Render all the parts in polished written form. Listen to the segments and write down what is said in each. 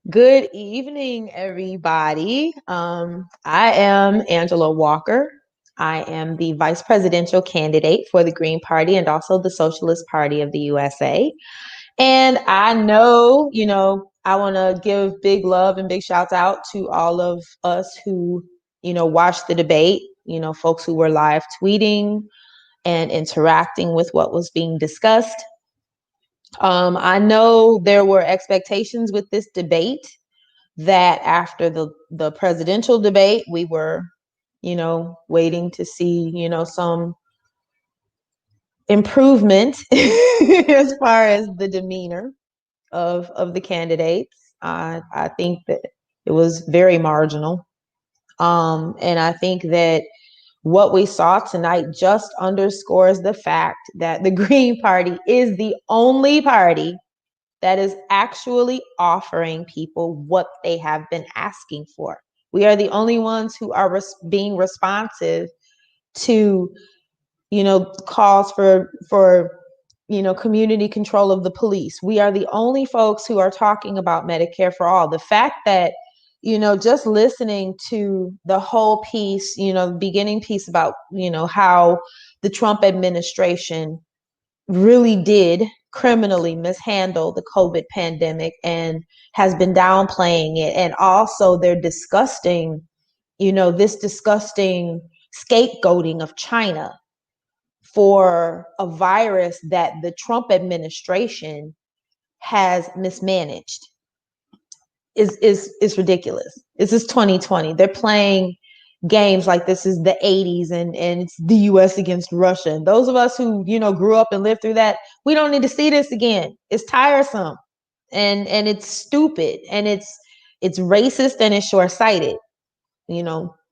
Good evening, everybody. I am Angela Walker. I am the vice presidential candidate for the Green Party and also the Socialist Party of the USA. And I know, I want to give big love and big shouts out to all of us who, watched the debate, folks who were live tweeting and interacting with what was being discussed. I know there were expectations with this debate that after the presidential debate, we were, waiting to see, some improvement as far as the demeanor of the candidates. I think that it was very marginal. And I think that what we saw tonight just underscores the fact that the Green Party is the only party that is actually offering people what they have been asking for. We are the only ones who are being responsive to, calls for community control of the police. We are the only folks who are talking about Medicare for all. The fact that, just listening to the whole piece, the beginning piece about, how the Trump administration really did criminally mishandle the COVID pandemic and has been downplaying it. And also their disgusting, this disgusting scapegoating of China for a virus that the Trump administration has mismanaged is ridiculous. This is 2020. They're playing games like this is the 80s and it's the US against Russia. And those of us who, grew up and lived through that, we don't need to see this again. It's tiresome and it's stupid and it's racist and it's short-sighted,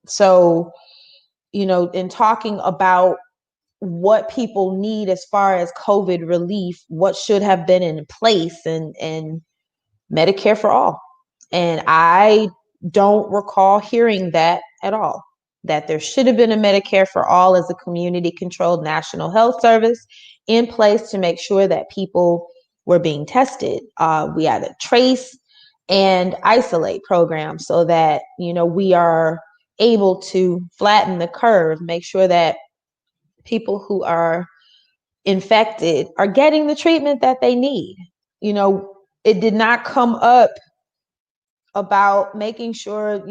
So, in talking about what people need as far as COVID relief, what should have been in place and Medicare for all. And I don't recall hearing that at all, that there should have been a Medicare for all as a community controlled national health service in place to make sure that people were being tested. We had a trace and isolate program so that, we are able to flatten the curve, make sure that people who are infected are getting the treatment that they need. It did not come up about making sure,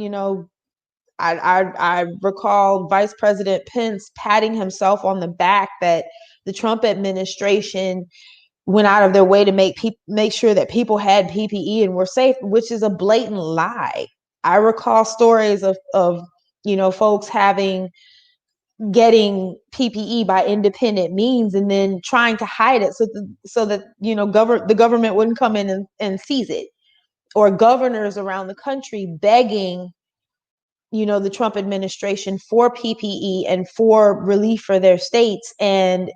I recall Vice President Pence patting himself on the back that the Trump administration went out of their way to make sure that people had PPE and were safe, which is a blatant lie. I recall stories of folks getting PPE by independent means and then trying to hide it so that the government wouldn't come in and seize it, or governors around the country begging the Trump administration for PPE and for relief for their states, and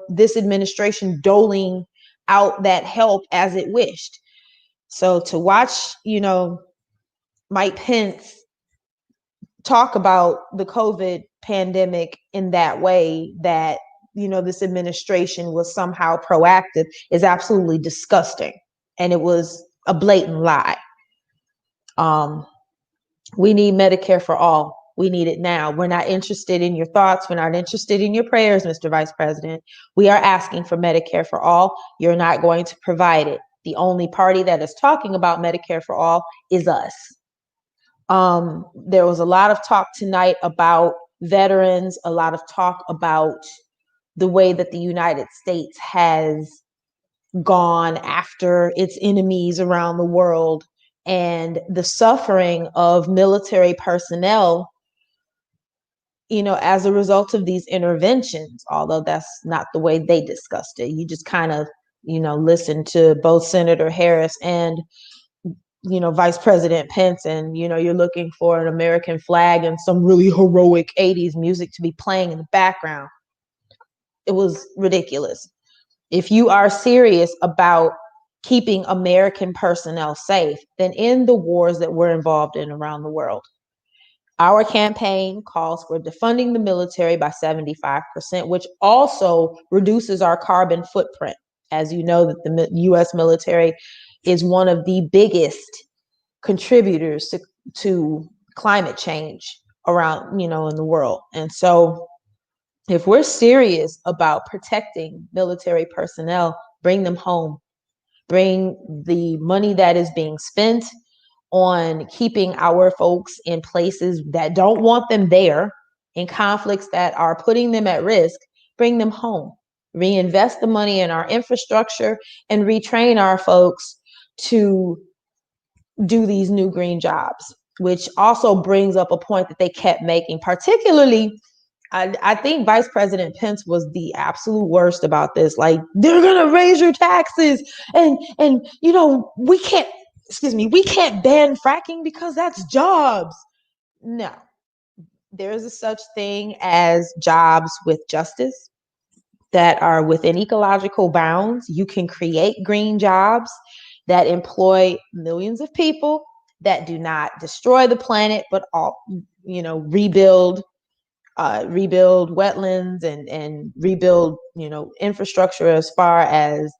this administration doling out that help as it wished. So to watch Mike Pence talk about the COVID pandemic in that way, that this administration was somehow proactive, is absolutely disgusting, and it was a blatant lie. We need Medicare for all. We need it now. We're not interested in your thoughts. We're not interested in your prayers, Mr. Vice President. We are asking for Medicare for all. You're not going to provide it. The only party that is talking about Medicare for all is us. There was a lot of talk tonight about veterans, a lot of talk about the way that the United States has gone after its enemies around the world and the suffering of military personnel, as a result of these interventions, although that's not the way they discussed it. You just kind of, listen to both Senator Harris and Vice President Pence, and you're looking for an American flag and some really heroic 80s music to be playing in the background. It was ridiculous. If you are serious about keeping American personnel safe, then end the wars that we're involved in around the world. Our campaign calls for defunding the military by 75%, which also reduces our carbon footprint. As you know, that the U.S. military is one of the biggest contributors to climate change around, in the world. And so if we're serious about protecting military personnel, bring them home. Bring the money that is being spent on keeping our folks in places that don't want them there, in conflicts that are putting them at risk, bring them home. Reinvest the money in our infrastructure and retrain our folks to do these new green jobs, which also brings up a point that they kept making, particularly I think Vice President Pence was the absolute worst about this. Like, they're gonna raise your taxes, and we can't ban fracking because that's jobs. No, there is a such thing as jobs with justice that are within ecological bounds. You can create green jobs that employ millions of people, that do not destroy the planet, but rebuild wetlands and rebuild, infrastructure as far as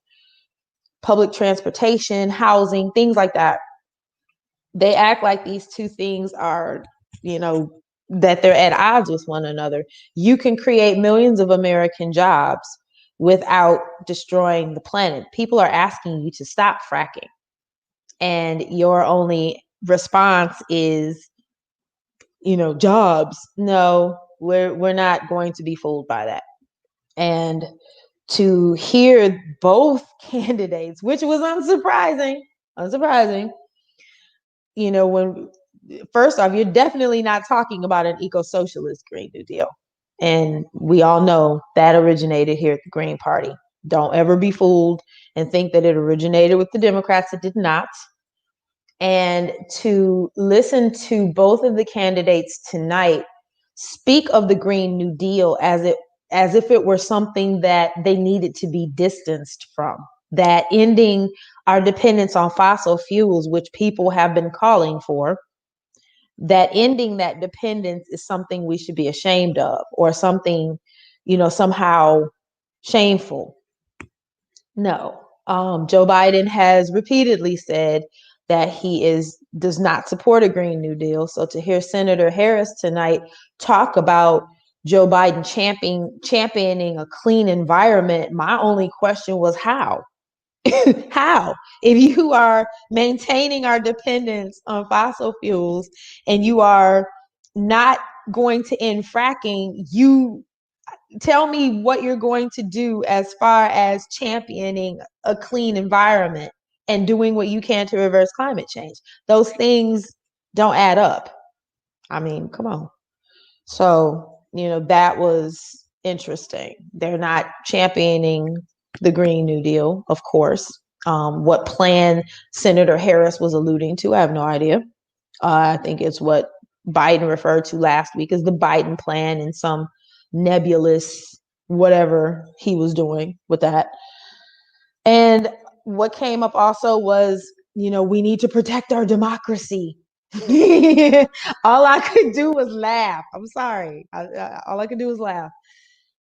public transportation, housing, things like that. They act like these two things are, that they're at odds with one another. You can create millions of American jobs without destroying the planet. People are asking you to stop fracking, and your only response is, jobs. No, we're not going to be fooled by that. And to hear both candidates, which was unsurprising, when first off, you're definitely not talking about an eco-socialist Green New Deal. And we all know that originated here at the Green Party. Don't ever be fooled and think that it originated with the Democrats. It did not. And to listen to both of the candidates tonight speak of the Green New Deal as if it were something that they needed to be distanced from, that ending our dependence on fossil fuels, which people have been calling for, that ending that dependence is something we should be ashamed of, or something, somehow shameful. No. Joe Biden has repeatedly said that he does not support a Green New Deal. So to hear Senator Harris tonight talk about Joe Biden championing a clean environment, my only question was how? How? If you are maintaining our dependence on fossil fuels and you are not going to end fracking, you tell me what you're going to do as far as championing a clean environment and doing what you can to reverse climate change. Those things don't add up. I mean, come on. So, that was interesting. They're not championing the Green New Deal, of course. What plan Senator Harris was alluding to, I have no idea. I think it's what Biden referred to last week as the Biden plan, and some nebulous whatever he was doing with that. And what came up also was, we need to protect our democracy. All I could do was laugh. I'm sorry. All I could do was laugh.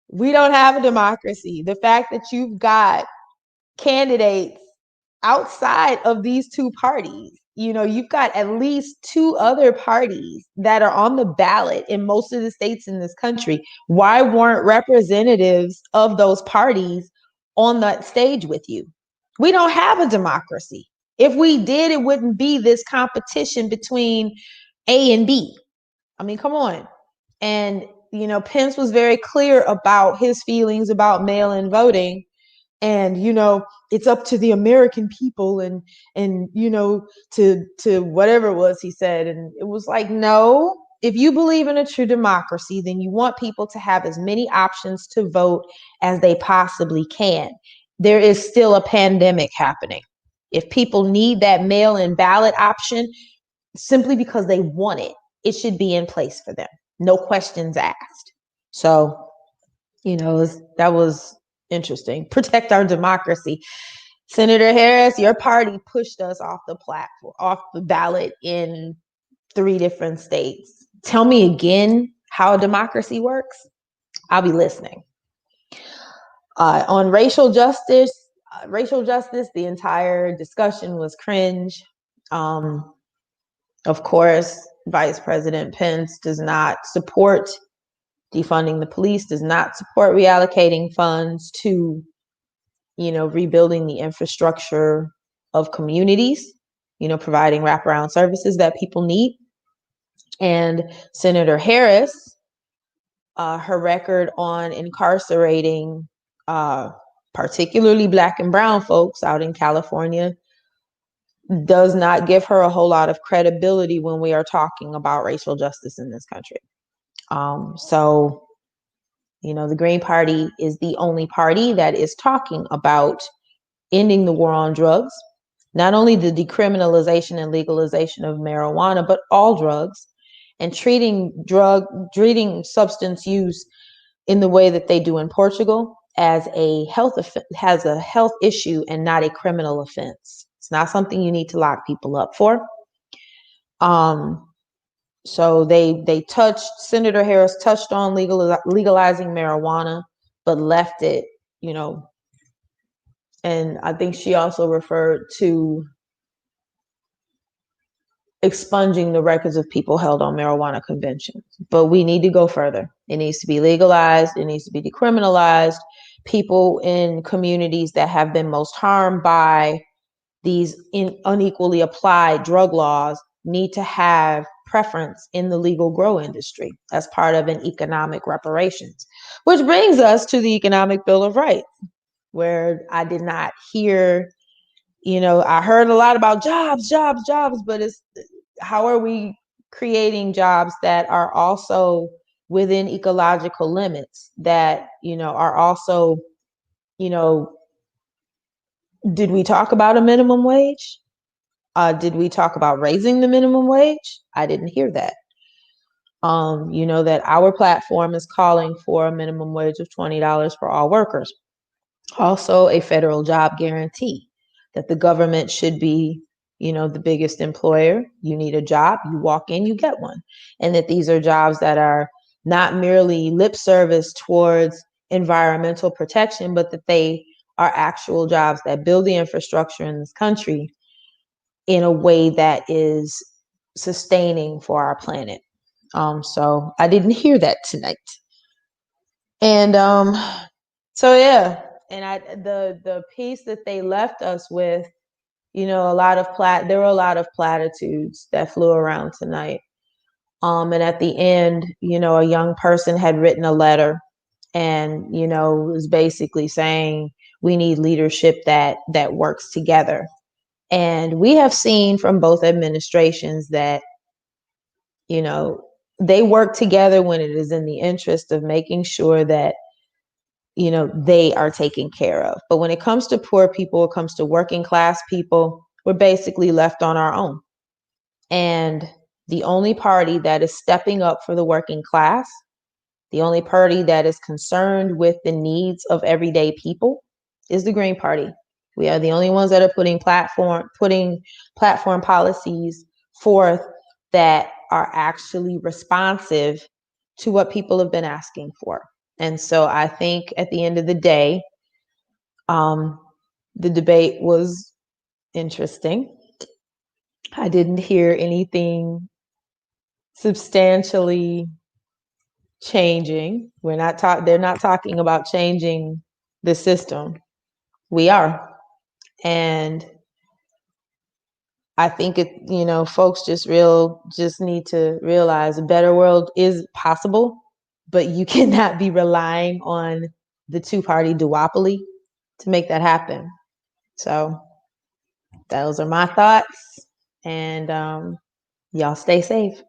We don't have a democracy. The fact that you've got candidates outside of these two parties, you've got at least two other parties that are on the ballot in most of the states in this country. Why weren't representatives of those parties on that stage with you? We don't have a democracy. If we did, it wouldn't be this competition between A and B. I mean, come on. And, Pence was very clear about his feelings about mail-in voting. And, it's up to the American people and to whatever it was he said. And it was like, no, if you believe in a true democracy, then you want people to have as many options to vote as they possibly can. There is still a pandemic happening. If people need that mail-in ballot option simply because they want it, it should be in place for them. No questions asked. So, that was interesting. Protect our democracy. Senator Harris, your party pushed us off the platform, off the ballot in 3 different states. Tell me again how democracy works. I'll be listening. On racial justice, racial justice, the entire discussion was cringe. Of course, Vice President Pence does not support defunding the police, does not support reallocating funds to, rebuilding the infrastructure of communities, providing wraparound services that people need. And Senator Harris, her record on incarcerating particularly Black and brown folks out in California does not give her a whole lot of credibility when we are talking about racial justice in this country. So, the Green Party is the only party that is talking about ending the war on drugs, not only the decriminalization and legalization of marijuana, but all drugs, and treating substance use in the way that they do in Portugal as a health issue and not a criminal offense. It's not something you need to lock people up for. So Senator Harris touched on legalizing marijuana, but left it, and I think she also referred to expunging the records of people held on marijuana conventions. But we need to go further. It needs to be legalized. It needs to be decriminalized. People in communities that have been most harmed by these unequally applied drug laws need to have preference in the legal grow industry as part of an economic reparations, which brings us to the Economic Bill of Rights, where I did not hear, I heard a lot about jobs, but it's how are we creating jobs that are also within ecological limits, that, are also, did we talk about a minimum wage? Did we talk about raising the minimum wage? I didn't hear that. That our platform is calling for a minimum wage of $20 for all workers. Also, a federal job guarantee, that the government should be, the biggest employer. You need a job, you walk in, you get one. And that these are jobs that are not merely lip service towards environmental protection, but that they are actual jobs that build the infrastructure in this country in a way that is sustaining for our planet. So I didn't hear that tonight. And so yeah, and the piece that they left us with, there were a lot of platitudes that flew around tonight. And at the end, a young person had written a letter and, was basically saying we need leadership that works together. And we have seen from both administrations that, they work together when it is in the interest of making sure that, they are taken care of. But when it comes to poor people, it comes to working class people, we're basically left on our own. And the only party that is stepping up for the working class, the only party that is concerned with the needs of everyday people, is the Green Party. We are the only ones that are putting platform policies forth that are actually responsive to what people have been asking for. And so I think at the end of the day, the debate was interesting. I didn't hear anything substantially changing. They're not talking about changing the system. We are. And I think folks just need to realize a better world is possible, but you cannot be relying on the two-party duopoly to make that happen. So those are my thoughts, and y'all stay safe.